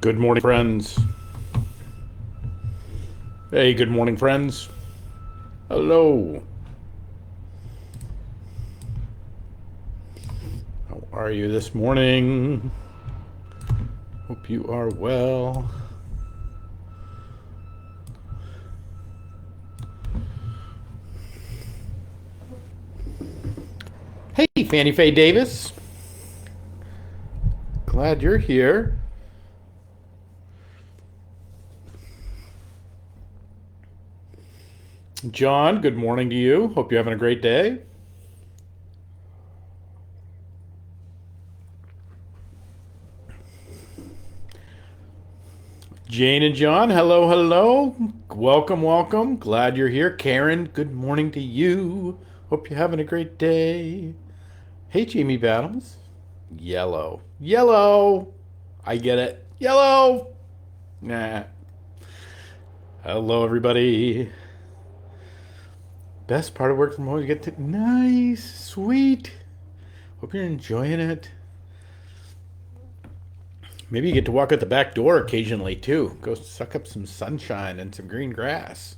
Good morning, friends. Hey, good morning, friends. Hello. How are you this morning? Hope you are well. Hey, Fanny Faye Davis. Glad you're here. John, good morning to you. Hope you're having a great day. Jane and John, hello, hello. Welcome, welcome. Glad you're here. Karen, good morning to you. Hope you're having a great day. Hey, Jamie Battles. Yellow. Yellow. I get it. Yellow. Nah. Hello, everybody. Best part of work from home, you get to. Nice. Sweet. Hope you're enjoying it. Maybe you get to walk out the back door occasionally, too. Go suck up some sunshine and some green grass.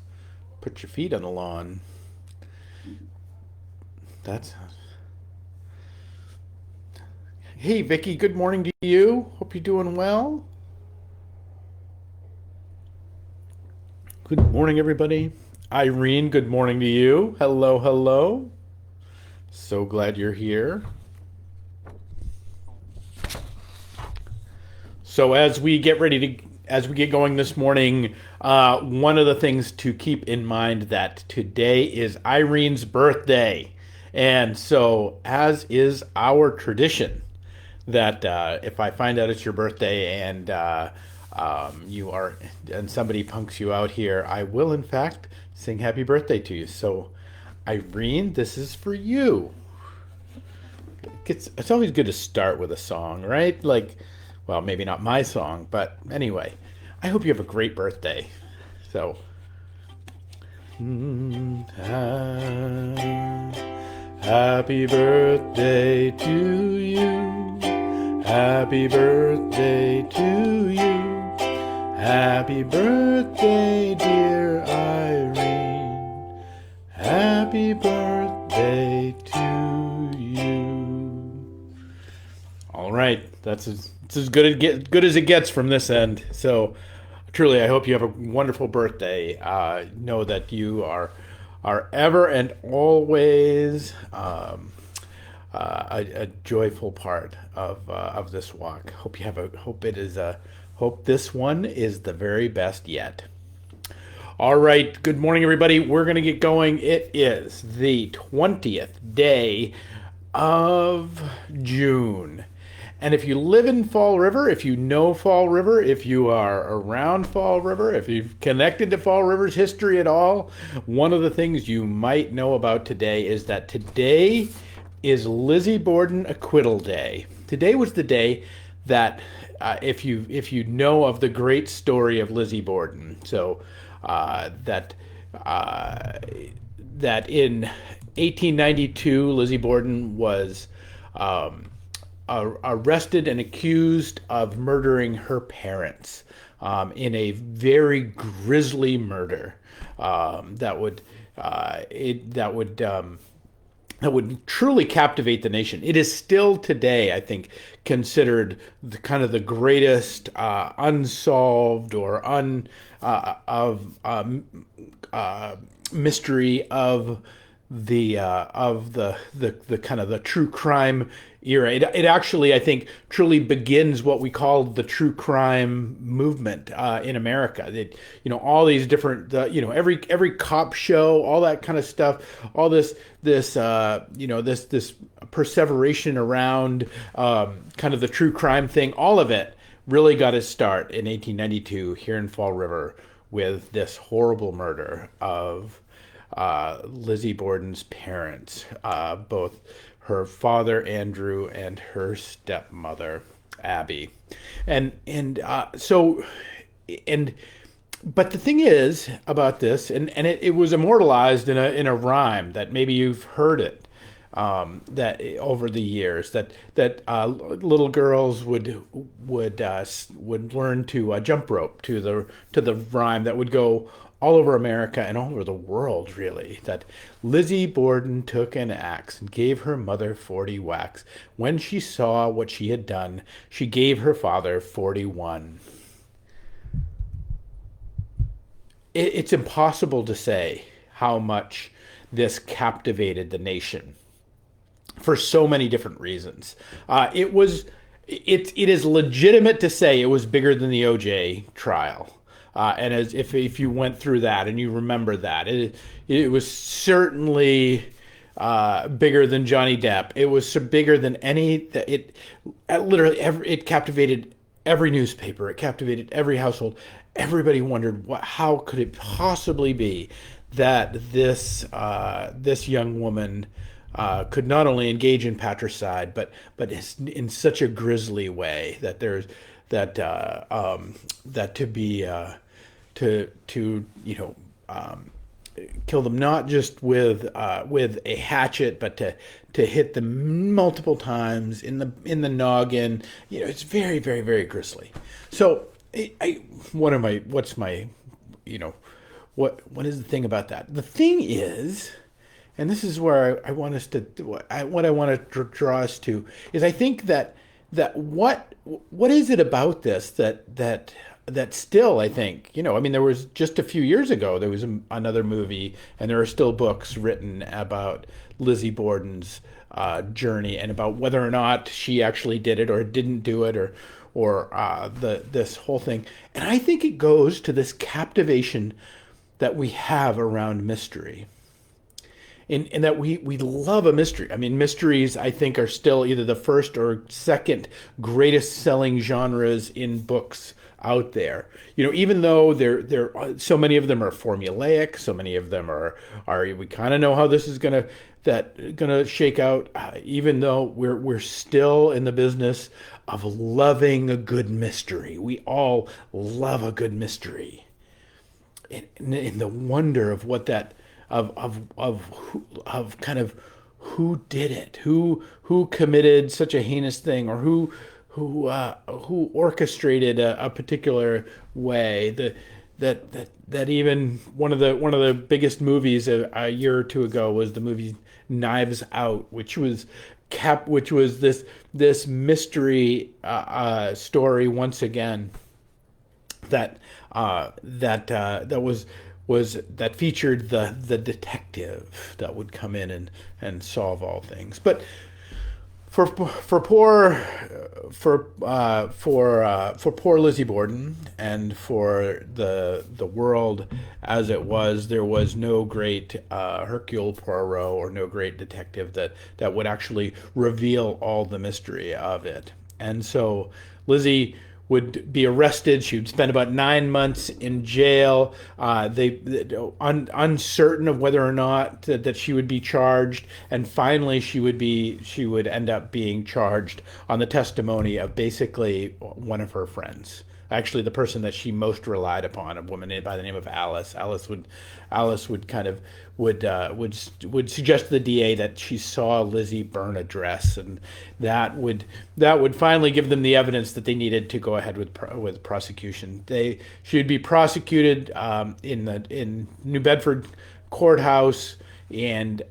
Put your feet on the lawn. That's. Hey, Vicky, good morning to you. Hope you're doing well. Good morning, everybody. Irene, good morning to you. Hello, hello. So glad you're here. So as we get going this morning, one of the things to keep in mind that today is Irene's birthday, and so as is our tradition, that if I find out it's your birthday and you are and somebody punks you out here, I will in fact sing happy birthday to you. So, Irene, this is for you. It's always good to start with a song, right? Like, well, maybe not my song, but anyway, I hope you have a great birthday. So, happy birthday to you. Happy birthday to you. Happy birthday, dear Irene. Happy birthday to you. All right, it's as good as it gets from this end. So, truly, I hope you have a wonderful birthday. Know that you are ever and always a joyful part of this walk. Hope this one is the very best yet. All right. Good morning, everybody. We're going to get going. It is the 20th day of June. And if you live in Fall River, if you know Fall River, if you are around Fall River, if you've connected to Fall River's history at all, one of the things you might know about today is that today is Lizzie Borden Acquittal Day. Today was the day that, if you know of the great story of Lizzie Borden, so that in 1892 Lizzie Borden was arrested and accused of murdering her parents in a very grisly murder that would truly captivate the nation. It is still today, I think, considered the kind of the greatest unsolved or mystery of the kind of the true crime era. It actually, I think, truly begins what we call the true crime movement in America. All these different, every cop show, all that kind of stuff, all this perseveration around kind of the true crime thing, all of it really got its start in 1892 here in Fall River with this horrible murder of Lizzie Borden's parents, both her father Andrew and her stepmother Abby, and but the thing is about this, and it was immortalized in a rhyme that maybe you've heard it. that over the years that little girls would learn to jump rope to the rhyme that would go all over America and all over the world, really. That Lizzie Borden took an axe and gave her mother 40 whacks. When she saw what she had done, she gave her father 41. It's impossible to say how much this captivated the nation for so many different reasons. It is legitimate to say it was bigger than the OJ trial. And as if you went through that and you remember that, it was certainly bigger than Johnny Depp. It was bigger than it captivated every newspaper. It captivated every household. Everybody wondered how could it possibly be that this young woman could not only engage in patricide, but in such a grisly way that there's that to be kill them not just with a hatchet, but to hit them multiple times in the noggin. It's very, very, very grisly. So what's my what is the thing about that? The thing is, and this is where I want us to what I want to draw us to is I think that what is it about this that still, I think, I mean, there was just a few years ago, there was another movie, and there are still books written about Lizzie Borden's journey and about whether or not she actually did it or didn't do it, or this whole thing. And I think it goes to this captivation that we have around mystery. In that we love a mystery. I mean, mysteries, I think, are still either the first or second greatest selling genres in books out there. Even though they're so many of them are formulaic, so many of them are we kind of know how this is gonna shake out. Even though we're still in the business of loving a good mystery. We all love a good mystery. In the wonder of what that of kind of who did it, who committed such a heinous thing, or who orchestrated a particular way. That even one of the biggest movies a year or two ago was the movie Knives Out, which was this mystery story once again that featured the detective that would come in and solve all things. But for poor Lizzie Borden and for the world as it was, there was no great Hercule Poirot or no great detective that would actually reveal all the mystery of it. And so Lizzie would be arrested. She would spend about 9 months in jail. Uncertain of whether or not that she would be charged, and finally she would end up being charged on the testimony of basically one of her friends. Actually, the person that she most relied upon, a woman by the name of Alice. Alice would kind of would suggest to the DA that she saw Lizzie burn a dress, and that would finally give them the evidence that they needed to go ahead with prosecution. She would be prosecuted in New Bedford courthouse, and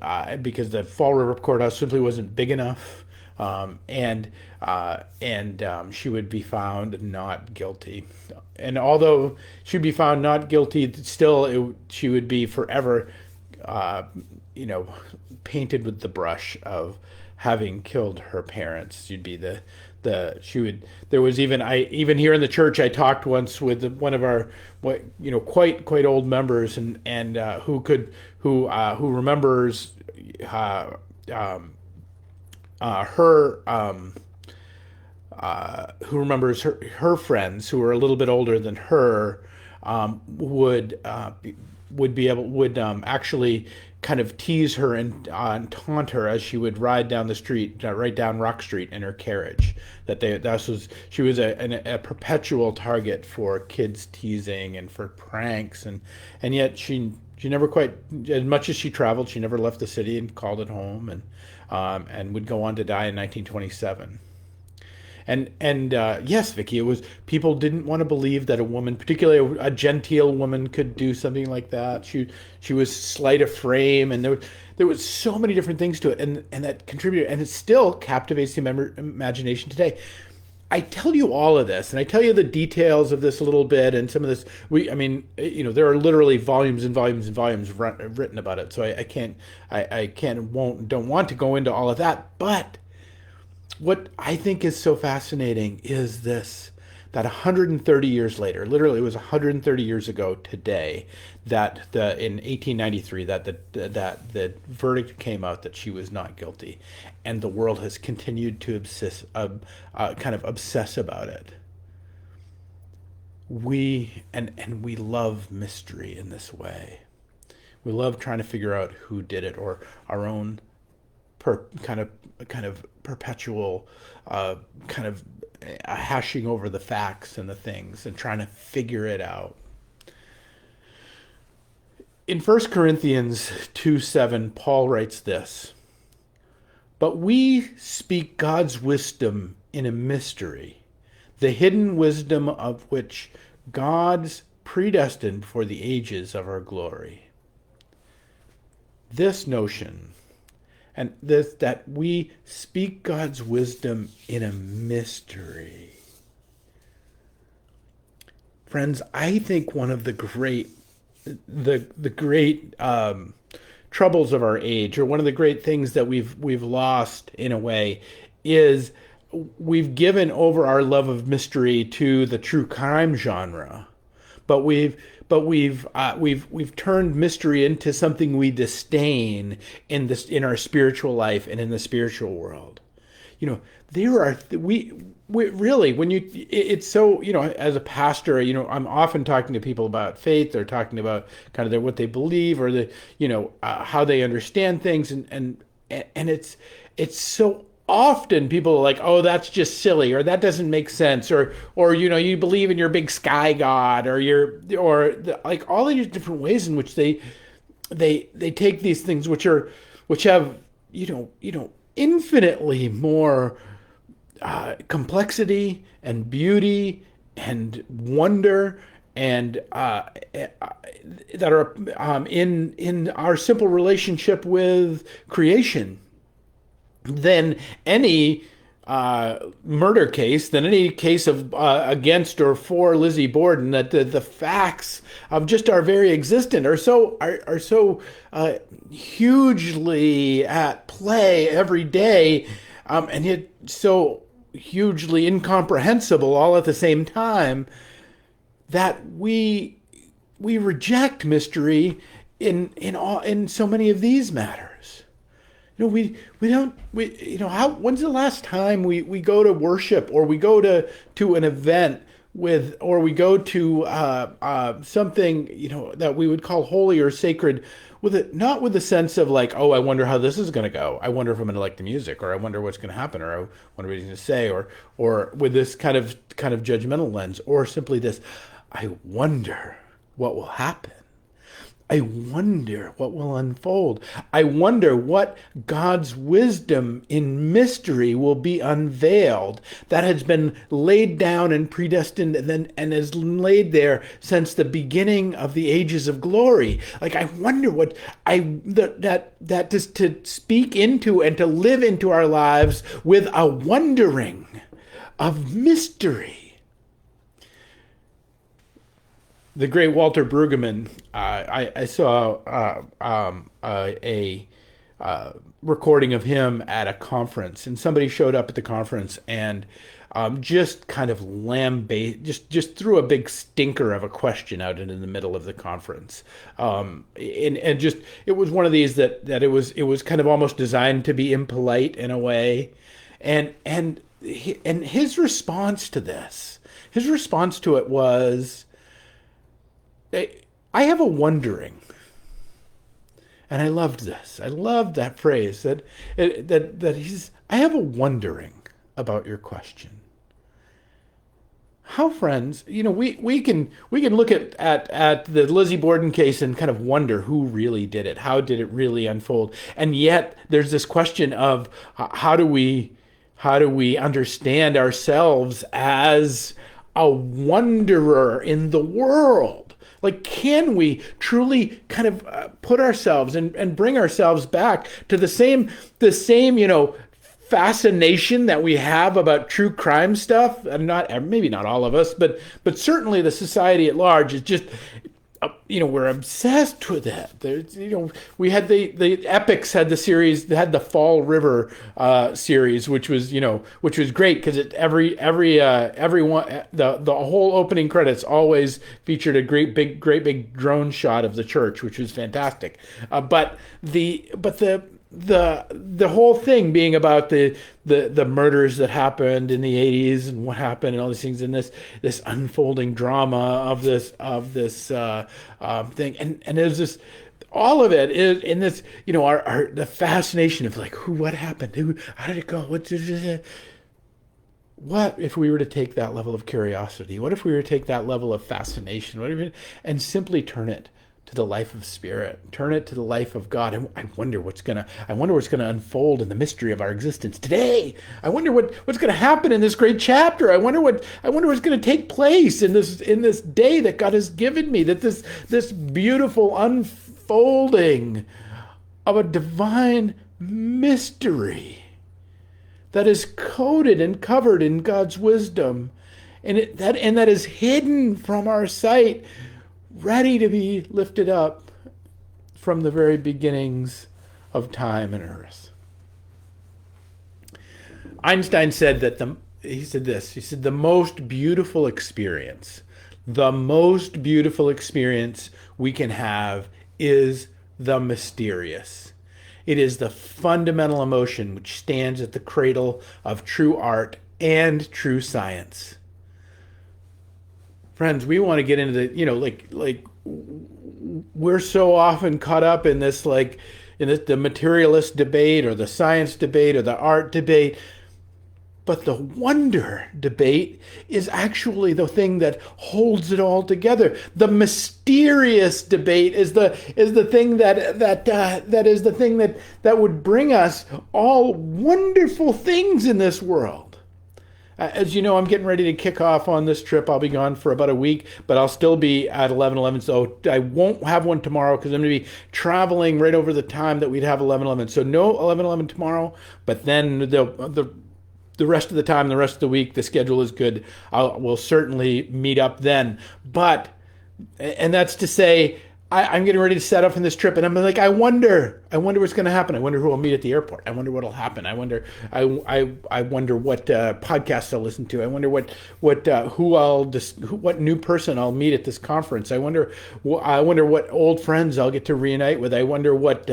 because the Fall River courthouse simply wasn't big enough. She would be found not guilty. And although she would be found not guilty, still she would be forever, painted with the brush of having killed her parents. She'd be there was even here in the church, I talked once with one of our quite old members and who remembers who remembers her friends who were a little bit older than her, would actually kind of tease her and taunt her as she would ride down the street, right down Rock Street in her carriage. She was a perpetual target for kids teasing and for pranks, and yet she never quite, as much as she traveled, she never left the city and called it home. And and would go on to die in 1927. And yes, Vicky, it was people didn't want to believe that a woman, particularly a genteel woman, could do something like that. She was slight of frame, and there was so many different things to it, and that contributed, and it still captivates the imagination today. I tell you all of this, and I tell you the details of this a little bit, and some of this. I mean, there are literally volumes and volumes and volumes written about it. So I can't, won't, don't want to go into all of that. But what I think is so fascinating is this: that 130 years later, literally, it was 130 years ago today, that in 1893 that the verdict came out that she was not guilty, and the world has continued to kind of obsess about it. We love mystery in this way. We love trying to figure out who did it, or our own kind of perpetual kind of hashing over the facts and the things and trying to figure it out. In 1 Corinthians 2:7, Paul writes this: "But we speak God's wisdom in a mystery, the hidden wisdom of which God's predestined for the ages of our glory." This notion, and this, that we speak God's wisdom in a mystery. Friends, I think one of the great troubles of our age, or one of the great things that we've lost in a way, is we've given over our love of mystery to the true crime genre, but we've turned mystery into something we disdain in our spiritual life and in the spiritual world. There are we really, when it's so, as a pastor, I'm often talking to people about faith. They're talking about kind of what they believe, or how they understand things, and it's so often people are like, oh, that's just silly, or that doesn't make sense, or you believe in your big sky god, like all these different ways in which they take these things which have infinitely more complexity and beauty and wonder, and that are in our simple relationship with creation, than any murder case, than any case of against or for Lizzie Borden. That the facts of just our very existence are so hugely at play every day, and yet so hugely incomprehensible all at the same time, that we reject mystery in so many of these matters. When's the last time we go to worship, or we go to an event or we go to something that we would call holy or sacred, with it, not with the sense of like, oh, I wonder how this is going to go, I wonder if I'm going to like the music, or I wonder what's going to happen, or I wonder what he's going to say, or with this kind of judgmental lens, or simply this: I wonder what will happen. I wonder what will unfold. I wonder what God's wisdom in mystery will be unveiled, that has been laid down and predestined, and is laid there since the beginning of the ages of glory. Like, I wonder what that just to speak into and to live into our lives with a wondering of mystery. The great Walter Brueggemann, I saw a recording of him at a conference, and somebody showed up at the conference and just kind of just threw a big stinker of a question out into the middle of the conference, and just, it was one of these that it was kind of almost designed to be impolite in a way, and his response to it was, I have a wondering, and I loved this. I loved that phrase, that I have a wondering about your question. how, friends, we can look at the Lizzie Borden case and kind of wonder who really did it. How did it really unfold? And yet there's this question of how do we understand ourselves as a wanderer in the world? Like, can we truly kind of put ourselves and bring ourselves back to the same, fascination that we have about true crime stuff? And not, maybe not all of us, but certainly the society at large is just, we're obsessed with it. There's, we had the Epics had the series, they had the Fall River series, which was great because everyone, the whole opening credits always featured a great big drone shot of the church, which was fantastic. But the whole thing being about the murders that happened in the 80s and what happened and all these things, and this unfolding drama of this thing, and there's this, all of it is in this, our the fascination of like, what happened, how did it go, what if we were to take that level of curiosity, what if we were to take that level of fascination, and simply turn it to the life of spirit, turn it to the life of God. And I wonder what's gonna unfold in the mystery of our existence today. I wonder what's gonna happen in this great chapter. I wonder what's gonna take place in this day that God has given me, that this beautiful unfolding of a divine mystery that is coded and covered in God's wisdom, and that is hidden from our sight, ready to be lifted up from the very beginnings of time and earth. Einstein said he said the most beautiful experience we can have is the mysterious. It is the fundamental emotion which stands at the cradle of true art and true science. Friends, we want to get into like we're so often caught up in this, the materialist debate or the science debate or the art debate. But the wonder debate is actually the thing that holds it all together. The mysterious debate is the thing that is the thing that would bring us all wonderful things in this world. As you know, I'm getting ready to kick off on this trip. I'll be gone for about a week, but I'll still be at 11:11. So I won't have one tomorrow because I'm going to be traveling right over the time that we'd have 11:11. So no 11:11 tomorrow, but then the rest of the time, the rest of the week, the schedule is good. We'll certainly meet up then. And that's to say, I'm getting ready to set up on this trip, and I'm like, I wonder what's going to happen. I wonder who I'll meet at the airport. I wonder what'll happen. I wonder what podcasts I'll listen to. I wonder what new person I'll meet at this conference. I wonder what old friends I'll get to reunite with. I wonder what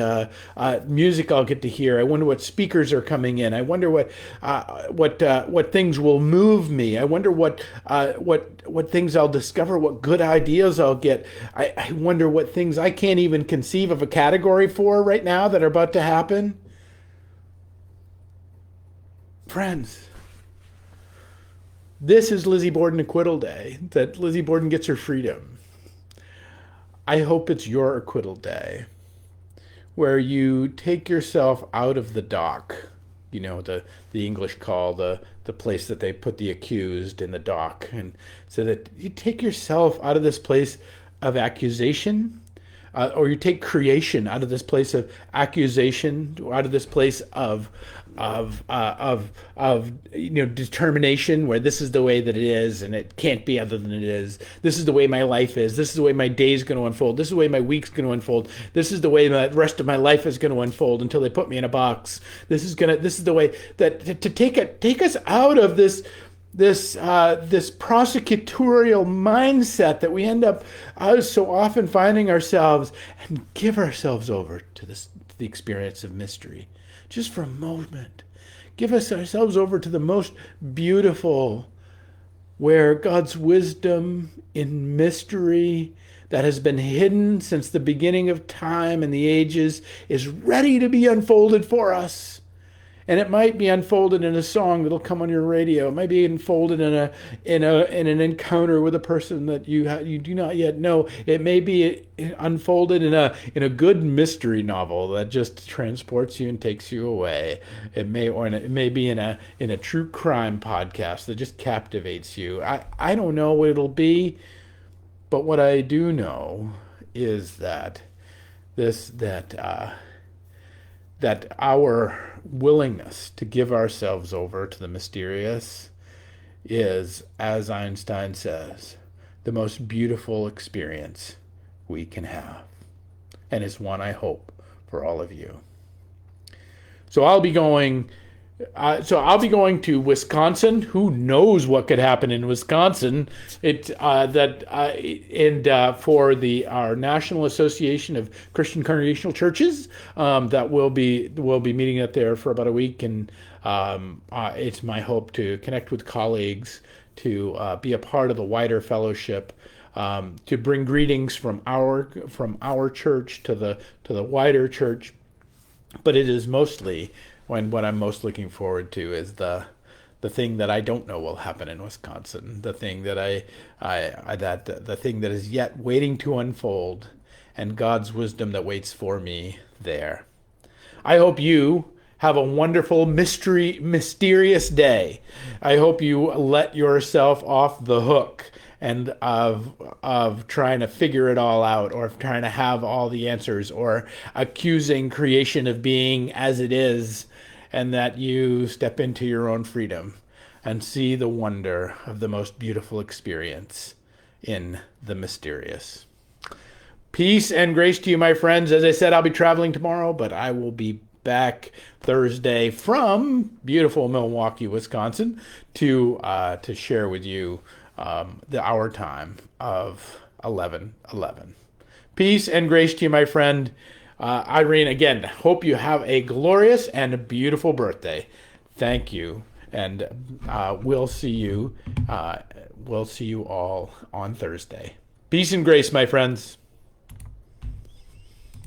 music I'll get to hear. I wonder what speakers are coming in. I wonder what things will move me. I wonder what things I'll discover. What good ideas I'll get. I wonder what things I can't even conceive of a category for right now that are about to happen. Friends, this is Lizzie Borden Acquittal Day, that Lizzie Borden gets her freedom. I hope it's your acquittal day, where you take yourself out of the dock, the English call the place that they put the accused in the dock, and so that you take yourself out of this place of accusation, or you take creation out of this place of accusation, out of this place of determination, where this is the way that it is and it can't be other than it is. This is the way my life is. This is the way my day is going to unfold. This is the way my week's going to unfold. This is the way the rest of my life is going to unfold until they put me in a box. This is the way that to take us out of this prosecutorial mindset that we end up so often finding ourselves, and give ourselves over to the experience of mystery. Just for a moment, give ourselves over to the most beautiful, where God's wisdom in mystery that has been hidden since the beginning of time and the ages is ready to be unfolded for us. and it might be unfolded in a song that'll come on your radio. It might be unfolded in an encounter with a person that you do not yet know. It may be unfolded in a good mystery novel that just transports you and takes you away. It may be in a true crime podcast that just captivates you. I don't know what it'll be, but what I do know is that this that our willingness to give ourselves over to the mysterious is, as Einstein says, the most beautiful experience we can have, and is one I hope for all of you. So I'll be going to Wisconsin. Who knows what could happen in Wisconsin? For our National Association of Christian Congregational Churches, that will be meeting up there for about a week, and it's my hope to connect with colleagues, to be a part of the wider fellowship, to bring greetings from our church to the wider church. But it is mostly what I'm most looking forward to is the thing that I don't know will happen in Wisconsin, the thing that the thing that is yet waiting to unfold, and God's wisdom that waits for me there. I hope you have a wonderful mysterious day. I hope you let yourself off the hook and of trying to figure it all out, or of trying to have all the answers, or accusing creation of being as it is, and that you step into your own freedom and see the wonder of the most beautiful experience in the mysterious. Peace and grace to you, my friends. As I said, I'll be traveling tomorrow, but I will be back Thursday from beautiful Milwaukee, Wisconsin, to share with you our time of 11:11. Peace and grace to you, my friend. Irene, again, hope you have a glorious and a beautiful birthday. Thank you, and we'll see you all on Thursday. Peace and grace, my friends.